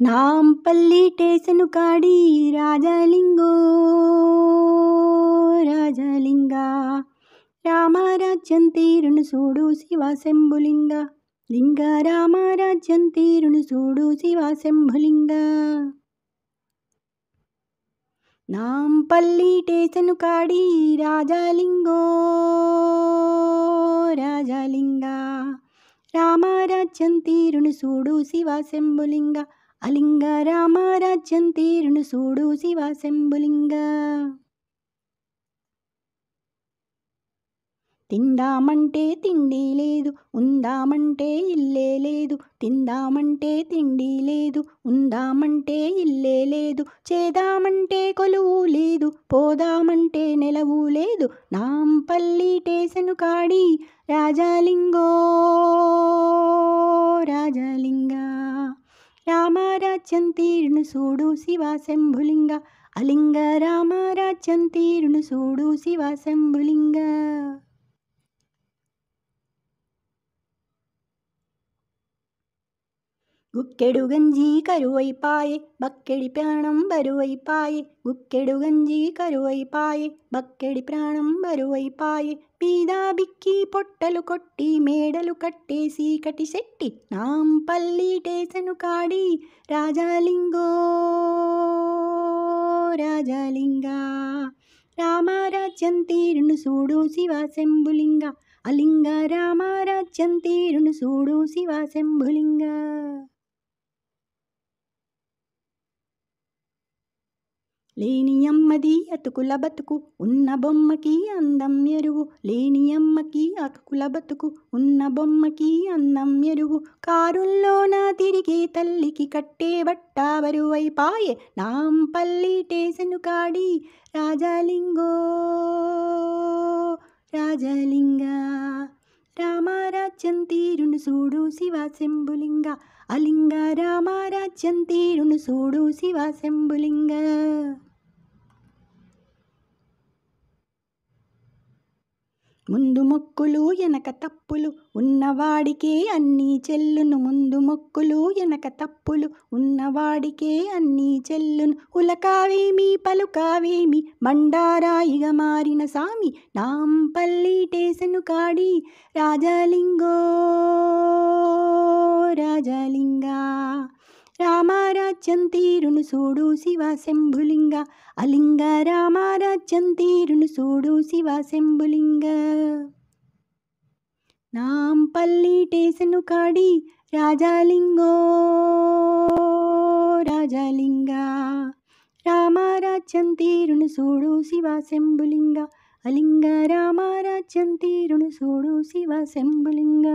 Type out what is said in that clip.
నాంపల్లి టేసను కాడి రాజలింగో రాజలింగా రామరాజ్యం తీరును చూడు శివశంభులింగ లింగ రామరాజ్యం తీరును చూడు శివశంభులింగ నాంపల్లి టేసను కాడి రాజలింగో రాజలింగా రామరాజ్యం తీరును చూడు శివశంభులింగ అలింగ రామరాజ్యం తీరును చూడు శివశంభులింగ తిందామంటే తిండి లేదు ఉందామంటే ఇల్లే లేదు తిందామంటే తిండి లేదు ఉందామంటే ఇల్లే లేదు చేదామంటే కొలువు లేదు పోదామంటే నెలవు లేదు నాంపల్లి టేసను కాడి రాజలింగో రాజలింగ రామరాజ్యం తీరును చూడు శివశంభులింగ అలింగ రామరాజ్యం తీరును చూడు శివశంభులింగ గుక్కెడు గంజి కరువైపాయే బక్కెడి ప్రాణం బరువైపాయే గుక్కెడు గంజి కరువైపాయే బక్కెడి ప్రాణం బరువైపాయే పీదా బిక్కి పొట్టలు కొట్టి మేడలు కట్టేసి కటి శెట్టి నాంపల్లి టేసను కాడి రాజలింగో రాజలింగా రామరాజ్యం తీరును చూడు శివశంభులింగ అలింగ రామరాజ్యం తీరును చూడు శివశంభులింగ లేని అమ్మది అతుకుల బతుకు ఉన్న బొమ్మకి అందం ఎరుగు లేని అమ్మకి అతుకుల బతుకు ఉన్న బొమ్మకి అందం ఎరుగు కారుల్లోన తిరిగే తల్లికి కట్టే బట్ట బరువైపాయే నాంపల్లి టేసను కాడి రాజలింగో రాజలింగ రామరాజ్యం తీరును చూడు శివశంభులింగ అలింగ రామరాజ్యం తీరును చూడు శివశంభులింగ ముందు మొక్కులు వెనక తప్పులు ఉన్నవాడికే అన్నీ చెల్లును ముందు మొక్కులు వెనక తప్పులు ఉన్నవాడికే అన్నీ చెల్లును ఉలకావేమి పలుకావేమి బండారాయిగా మారిన సామి నాంపల్లి టేసను కాడి రాజలింగో రాజలింగా రామరాజ్యం తీరును చూడు శివశంభులింగ అలింగ రామరాజ్యం తీరును చూడు శివశంభులింగ నాంపల్లి టేసను కాడి రాజలింగో రాజలింగ రామరాజ్యం తీరును చూడు శివశంభులింగ అలింగ రామరాజ్యం తీరును చూడు శివశంభులింగ